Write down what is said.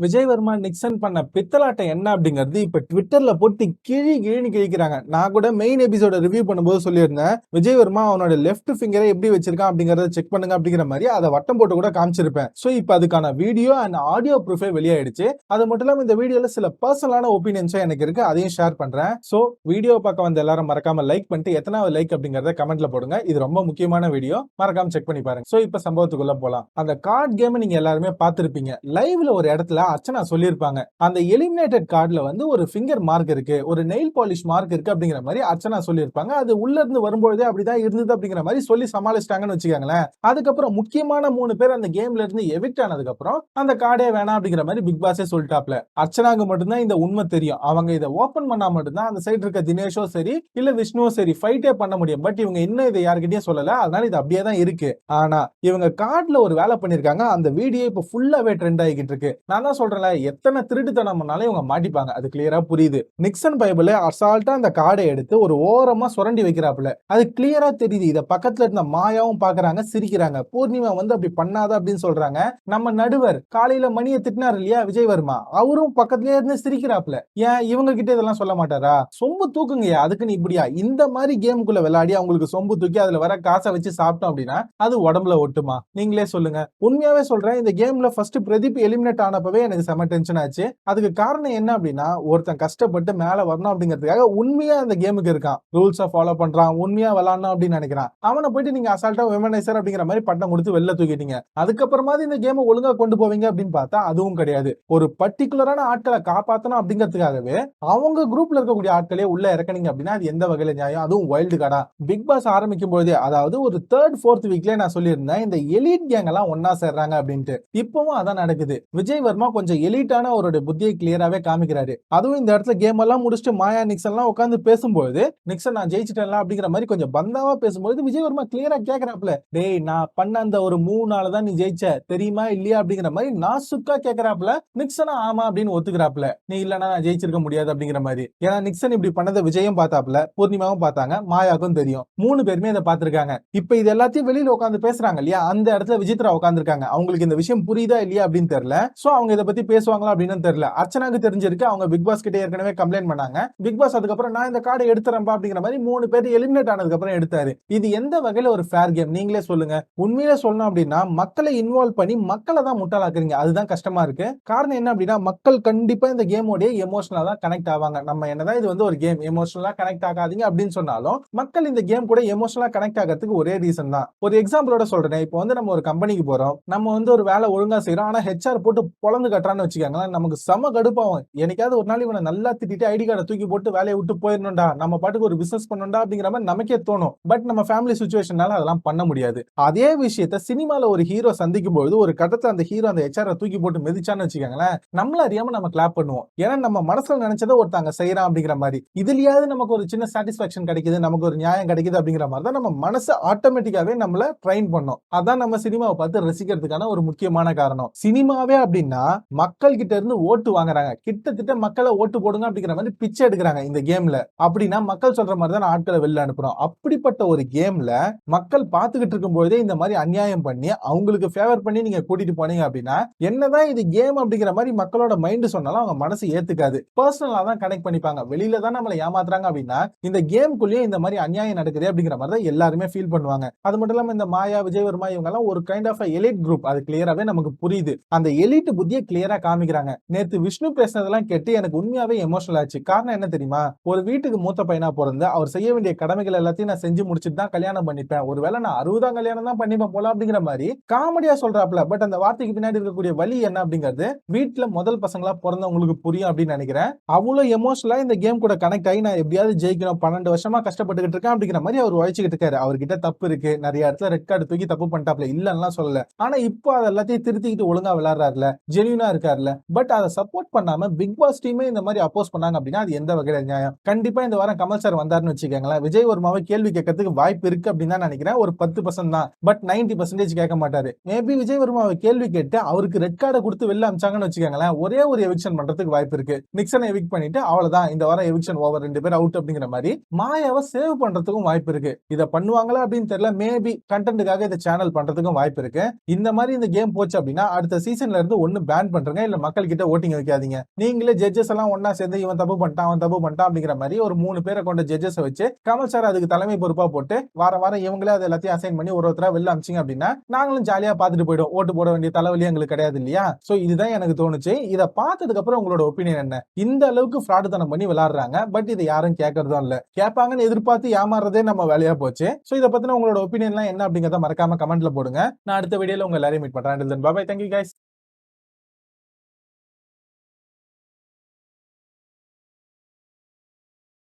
Vijay Verma Nixon பண்ண பித்தலாட்டம் என்ன அப்படிங்கிறது இப்ப ட்விட்டர்ல போட்டு கிழின்னு கிழிக்கிறாங்க. நான் கூட மெயின் எபிசோட ரிவ்யூ பண்ணும்போது சொல்லியிருந்தேன், விஜய் வர்மா அவனோட லெஃப்ட் ஃபிங்கரை எப்படி வச்சிருக்கான் அப்படிங்கறத செக் பண்ணுங்க அப்படிங்கிற மாதிரி அதை வட்டம் போட்டு கூட காமிச்சிருப்பேன். சோ இப்ப அதுக்கான வீடியோ அண்ட் ஆடியோ ப்ரூஃபே வெளியாயிடுச்சு. அது மட்டும் இல்லாம இந்த வீடியோல சில பர்சனலான ஒப்பீனியன்ஸும் எனக்கு இருக்கு, அதையும் ஷேர் பண்றேன். சோ வீடியோ பார்க்க வந்த எல்லாரும் மறக்காம லைக் பண்ணிட்டு எத்தனாவது லைக் அப்படிங்கறத கமெண்ட்ல போடுங்க. இது ரொம்ப முக்கியமான வீடியோ, மறக்காம செக் பண்ணி பாருங்க. சோ இப்ப சம்பவத்துக்குள்ள போலாம். அந்த கார்டு கேம் நீங்க எல்லாருமே பார்த்திருப்பீங்க. லைவ்ல ஒரு இடத்துல அர்ச்சனா சொல்லியிருப்பாங்க, அந்த எலிமினேட்டட் கார்டுல வந்து ஒரு ஃபிங்கர் மார்க் இருக்கு, ஒரு நெயில் பாலிஷ் மார்க் இருக்கு அப்படிங்கிற மாதிரி அர்ச்சனா சொல்லியிருப்பாங்க. அது உள்ள இருந்து வரும்போதே அப்படிதான் இருந்தது அப்படிங்கிற மாதிரி சொல்லி சமாளிச்சிட்டாங்கன்னு வச்சுக்காங்களேன். அதுக்கப்புறம் முக்கியமான 3 பேர் அந்த கேம்ல இருந்து எவிக்ட் ஆனதுக்கு அப்புறம் அந்த கார்டே வேணாம் அப்படிங்கிற மாதிரி பிக் பாஸே சொல்லிட்டாப்ல. அர்ச்சனாக்கு மட்டும்தான் இந்த உண்மை தெரியும். அவங்க இதை ஓபன் பண்ணா மட்டும்தான் அந்த சைடு இருக்க தினேஷோ சரி இல்ல விஷ்ணுவோ சரி ஃபைட்டே பண்ண முடியும். பட் இவங்க இன்னும் இதை யார்கிட்டயும் சொல்லல, அதனால இது அப்படியே தான் இருக்கு. ஆனா இவங்க கார்டுல ஒரு வேலை பண்ணிருக்காங்க. அந்த வீடியோ இப்ப ஃபுல்லாவே ட்ரெண்ட் ஆகிட்டு இருக்கு. நான் தான் சொல்றேன், எத்தனை திருட்டுத்தனம் பண்ணாலும் இவங்க மாட்டிப்பாங்க, அது கிளியரா புரியுது. நிக்சன் பைபிள் அசால்ட்டா அந்த கார்டை எடுத்து ஒரு ஓரமா சுரண்டி வைக்கிறாப்புல. அது கிளியரா தெரியுது. இத பக்கத்துல இருந்த மாயாவும் பாக்குறாங்க, சிரிக்கிறாங்க. பூர்ணிமா வந்து அப்படி பண்ணாத அப்படின்னு சொல்றாங்க. நம்ம நடுவர் காலையில மணியை திட்டினார் இல்லையா விஜய் வர்மா, அவரும் பக்கத்துலயே இருந்து சிரிக்கிறாப்புல. ஏன் இவங்க கிட்ட இதெல்லாம் சொல்ல மாட்டாரா? சொம்பு தூக்குங்கயா, அதுக்குன்னு இப்படியா? இந்த மாதிரி கேமுக்குள்ள விளையாடி அவங்களுக்கு சொம்பு தூக்கி அதுல வர காசை வச்சு சாப்பிட்டோம் அப்படின்னா அது உடம்புல ஒட்டுமா? நீங்களே சொல்லுங்க. உண்மையாவே சொல்றேன், இந்த கேம்ல ஃபர்ஸ்ட் பிரதீப் எலிமினேட் ஆனப்பவே எனக்கு செம டென்ஷன் ஆச்சு. அதுக்கு காரணம் என்ன அப்படின்னா, ஒருத்தன் கஷ்டப்பட்டு மேல வரணும் அப்படிங்கிறதுக்காக உண்மையா அந்த கேமுக்கு இருக்கான், ரூல்ஸை ஃபாலோ பண்றான், உண்மையா விளையாடணும் அப்படின்னு நினைக்கிறான். அவனை போயிட்டு நீங்க அசால்ட்டா விமனைசர் அப்படிங்கிற மாதிரி பட்டம் கொடுத்து வெளில தூக்கிட்டீங்க. அதுக்கப்புறமா இந்த கேமை ஒழுங்கா கொண்டு போவீங்க அப்படின்னு பார்த்தா அதுவும் கிடையாது. ஒரு பர்டிகுலரான ஆட்களை காப்பாத்தணும் அப்படிங்கிறதுக்காகவே அவங்க குரூப்ல இருக்கக்கூடிய ஆட்களே உள்ள இறக்கணீங்க அப்படின்னா அது எந்த வகையில நியாயம்? அதுவும் வைல்டு கார்டா? பிக் பாஸ் ஆரம்பிக்கும் போதே, அதாவது ஒரு 3rd 4th வீக்லயே நான் சொல்லியிருந்தேன், இந்த எலிட் கேங் எல்லாம் ஒன்னா சேர்றாங்க அப்படின்ட்டு. இப்பவும் அதான் நடக்குது. விஜய் வர்மா கொஞ்சம் எலிட்டான அவருடைய புத்தியை கிளியராவே காமிக்கிறாரு. அதுவும் இந்த இடத்துல கேம் எல்லாம் முடிச்சுட்டு மாயா நிக்சன் எல்லாம் உட்கார்ந்து பேசும்போது, நிக்சன் நான் ஜெயிச்சிட்டேன் அப்படிங்கிற மாதிரி கொஞ்சம் பந்தாவா பேசும்போது விஜய் வர்மா கிளியரா கேக்குறாப்ல, டேய் நான் பண்ண அந்த ஒரு மூவ்னால தான் நீ ஜெயிச்ச தெரியுமா இல்லையா அப்படிங்கிற மாதிரி நாசுக்கா கேக்குறாப்ல. நிக்சனா ஆமா அப்படின்னு ஒத்துக்கிறாப்ல. நீ இல்லனா நான் ஜெயிச்சிருக்க முடியாது அப்படிங்கிற மாதிரி. ஏன்னா நிக்சன் இப்படி பண்ணதை விஜயும் பார்த்தாப்ல, பூர்ணிமாவும் பார்த்தாங்க, மாயாவுக்கும் தெரியும். 3 பேருமே இதை பார்த்திருக்காங்க. இப்ப இது எல்லாத்தையும் வெளியில உட்கார்ந்து பேசுறாங்க இல்லையா, அந்த இடத்துல விஜித்ரா உட்கார்ந்துருக்காங்க. அவங்களுக்கு இந்த விஷயம் புரியுதா இல்லையா அப்படின்னு தெரியல. சோ அவங்க இதை பத்தி பேசுவாங்களா அப்படின்னு தெரியல. அர்ச்சனாக்கு தெரிஞ்சிருக்கு, அவங்க பிக் பாஸ் கிட்ட ஏற்கனவே கம்ப்ளைண்ட் பண்ணாங்க. பிக் பாஸ் அதுக்கப்புறம் நான் இந்த கார்டை எடுத்துறேன்பா அப்படிங்கிற மாதிரி 3 பேர் எலிமினேட் ஆனதுக்கு அப்புறம் எடுத்தாரு. இது எந்த வகையில ஒரு ஃபேர் கேம்? நீங்களே சொல்லுங்க. உண்மையிலே சொல்லணும் அப்படின்னா மக்களை இன்வால்வ் பண்ணி மக்களை தான் முட்டாளாக்குறீங்க. அதுதான் கஷ்டமா இருக்கு. காரணம் என்ன அப்படின்னா, மக்கள் கண்டிப்பா இந்த கேமோட எமோஷனலா தான் கனெக்ட் ஆவாங்க. நம்ம என்னதான் இது வந்து ஒரு கேம், எமோஷனலா கனெக்ட் ஆகாதீங்க அப்படின்னு சொன்னாலும் மக்கள் இந்த கேம் கூட எமோஷனலா கனெக்ட் ஆகிறதுக்கு ஒரே ரீசன் தான். ஒரு எக்ஸாம்பிளோட சொல்றேன். இப்போ வந்து நம்ம ஒரு கம்பெனிக்கு போறோம், நம்ம வந்து ஒரு வேலை ஒழுங்கா செய்யறோம், ஆனா ஹெச்ஆர் போட்டு பொளந்து கட்டுறான்னு வச்சுக்காங்களேன், நமக்கு செம கடுப்பாகும். என்னைக்காவது ஒரு நாள் இவனை நல்லா திட்டிட்டு ஐடி கார்டை தூக்கி போட்டு வேலையை விட்டு போயிடணும்டா, நம்ம பாட்டுக்கு ஒரு பிசினஸ் பண்ணணும்டா அப்படிங்கிற மாதிரி நமக்கே தோணும். பட் நம்ம ஃபேமிலி சிச்சுவேஷனால அதெல்லாம் பண்ண முடியாது. அதே விஷயத்தை சினிமால ஒரு ஹீரோ சந்திக்கும் போது ஒரு கட்டத்துல அந்த ஹீரோ அந்த ஹெச்ஆர் தூக்கி போட்டு மிதிச்சான்னு வச்சுக்காங்களேன், நம்மள அறியாம நம்ம கிளாப் பண்ணுவோம். ஏன்னா நம்ம மனசுல நினைச்சதை ஒருத்தங்க செய்யறான் அப்படிங்கிற மாதிரி. இதுலயாவது நமக்கு ஒரு சின்ன சாட்டிஸ்பாக்சன் கிடைக்குது, நமக்கு ஒரு நியாயம் கிடைக்குது அப்படிங்கிற மாதிரி தான் நம்ம மனசு ஆட்டோமேட்டிக்காவே நம்மள ட்ரெயின் பண்ணும். அதான் நம்ம சினிமாவை பார்த்து ரசிக்கிறதுக்கான ஒரு முக்கியமான காரணம். சினிமாவே அப்படின்னா மக்கள் கிட்ட இருந்து ஓட்டு வாங்குறாங்க, கிட்டத்தட்ட மக்களை ஓட்டு போடுங்க அப்படிங்கிற மாதிரி பிச்சை எடுக்கிறாங்க இந்த கேம்ல. அப்படின்னா மக்கள் சொல்ற மாதிரி தான் ஆட்களை வெளில அனுப்புறோம். அப்படிப்பட்ட ஒரு கேம்ல மக்கள் பார்த்துக்கிட்டு இருக்கும் போதே இந்த மாதிரி அநியாயம் பண்ணி அவங்களுக்கு ஃபேவர் பண்ணி நீங்க கூட்டிட்டு போனீங்க அப்படின்னா, என்னதான் இது கேம் அப்படிங்கிற மாதிரி மக்களோட மைண்ட் சொன்னாலும் அவங்க மனசு ஏத்துக்காது. பர்சனலா தான் கனெக்ட் பண்ணிப்பாங்க. வெளியில தான் நம்மளை ஏமாத்துறாங்க அப்படின்னா இந்த கேம்குள்ளேயே இந்த மாதிரி அநியாயம் நடக்குது அப்படிங்கிற மாதிரி தான் எல்லாருமே ஃபீல் பண்ணுவாங்க. அது மட்டும் இல்லாம இந்த மாயா, விஜய் வர்மா இவங்க எல்லாம் ஒரு கைண்ட் ஆஃப் எலிட் குரூப். அது கிளியராவே நமக்கு புரியுது. அந்த எலிட் புத்தியை கிளியரா காமிக்கிறாங்க. நேத்து விஷ்ணு பேசினதெல்லாம் கேட்டு எனக்கு உண்மையாவே எமோஷனல் ஆச்சு. காரணம் என்ன தெரியுமா? ஒரு வீட்டுக்கு மூத்த பையனா பிறந்து அவர் செய்ய வேண்டிய கடமைகள் எல்லாத்தையும் நான் செஞ்சு முடிச்சுட்டு தான் கல்யாணம் பண்ணிப்பேன், ஒருவேளை நான் 60ஆம் கல்யாணம் தான் பண்ணிப்பேன் போல அப்படிங்கிற மாதிரி காமெடியா சொல்றாப்ல. பட் அந்த வார்த்தைக்கு பின்னாடி இருக்கக்கூடிய வலி என்ன அப்படிங்கிறது வீட்டுல முதல் பசங்களா பிறந்தவங்களுக்கு புரியும் அப்படின்னு நினைக்கிறேன். அவ்வளவு எமோஷனலா இந்த கேம் கூட கனெக்ட் ஆகி நான் எப்படியாவது ஜெயிக்கணும், 12 வருஷமா கஷ்டப்பட்டுக்கிட்டு இருக்கேன் அப்படிங்கிற மாதிரி அவர் உழைச்சிக்கிட்டு இருக்காரு. அவர்கிட்ட தப்பு இருக்கு, நிறைய இடத்துல ரெட் கார்டு தூக்கி தப்பு பண்ணிட்டாப்ல, இல்லன்னா சொல்லல. ஆனா இப்போ அது எல்லாத்தையும் திருத்திக்கிட்டு ஒழுங்கா விளையாடுறாருல, ஜெனியூனா இருக்காருல. பட் அதை சப்போர்ட் பண்ணாம பிக் பாஸ் டீமே இந்த மாதிரி அப்போஸ் பண்ணாங்க அப்படின்னா அது எந்த வகையில நியாயம்? கண்டிப்பா இந்த வாரம் கமல் சார் வந்தாருன்னு வச்சுக்கோங்களேன், விஜய் வர்மாவை கேள்வி கேட்கறதுக்கு வாய்ப்பு இருக்கு அப்படின்னு தான் நினைக்கிறேன். ஒரு 10% தான், பட் 90% கேட்க மாட்டாரு. மேபி விஜய் வர்மாவை கேள்வி கேட்டு அவருக்கு ரெட் கார்டை கொடுத்து வெளில அமிச்சாங்கன்னு வச்சுக்கோங்களேன், ஒரே ஒரு எவிக்ஷன் பண்றதுக்கு வாய்ப்பு இருக்கு. நிக்சனை எவிக்ட் பண்ணிட்டு அவ்வளவுதான், இந்த வாரம் எவிக்ஷன் ஓவர், 2 பேர் அவுட் அப்படிங்கிற மாதிரி மாயாவை சேவ் பண்றதுக்கும் வாய்ப்பு இருக்கு. இதை பண்ணுவாங்களா அப்படின்னு தெரியல. மேபி கண்டென்ட்டுக்காக இதை சேனல் பண்றதுக்கும் வாய்ப்பு இருக்கு. இந்த மாதிரி இந்த கேம் போச்சு அப்படின்னா அடுத்த சீசன்ல இருந்து ஒன்னு பேன் அவாய்ட் பண்றங்க, இல்ல மக்கள் கிட்ட ஓட்டிங் வைக்காதீங்க. நீங்களே ஜட்ஜஸ் எல்லாம் ஒண்ணா சேர்ந்து இவன் தப்பு பண்ணிட்டான் அவன் தப்பு பண்ணிட்டான் அப்படிங்கிற மாதிரி ஒரு 3 பேரை கொண்ட ஜட்ஜஸ் வச்சு கமல் சார் அதுக்கு தலைமை பொறுப்பா போட்டு வாரம் வாரம் இவங்களே அது எல்லாத்தையும் அசைன் பண்ணி ஒருத்தரா வெளில அமிச்சிங்க அப்படின்னா நாங்களும் ஜாலியா பாத்துட்டு போயிடும். ஓட்டு போட வேண்டிய தலைவலி எங்களுக்கு கிடையாது இல்லையா? சோ இதுதான் எனக்கு தோணுச்சு. இத பார்த்ததுக்கு அப்புறம் உங்களோட ஒப்பீனியன் என்ன? இந்த அளவுக்கு ஃப்ராடுத்தனம் பண்ணி விளையாடுறாங்க, பட் இதை யாரும் கேட்கறதும் இல்ல. கேட்பாங்கன்னு எதிர்பார்த்து ஏமாறதே நம்ம வேலையா போச்சு. சோ இத பத்தின உங்களோட ஒப்பீனியன்லாம் என்ன அப்படிங்கறத மறக்காம கமெண்ட்ல போடுங்க. நான் அடுத்த வீடியோல உங்க எல்லாரையும் மீட் பண்றேன். Until then, bye bye, thank you guys.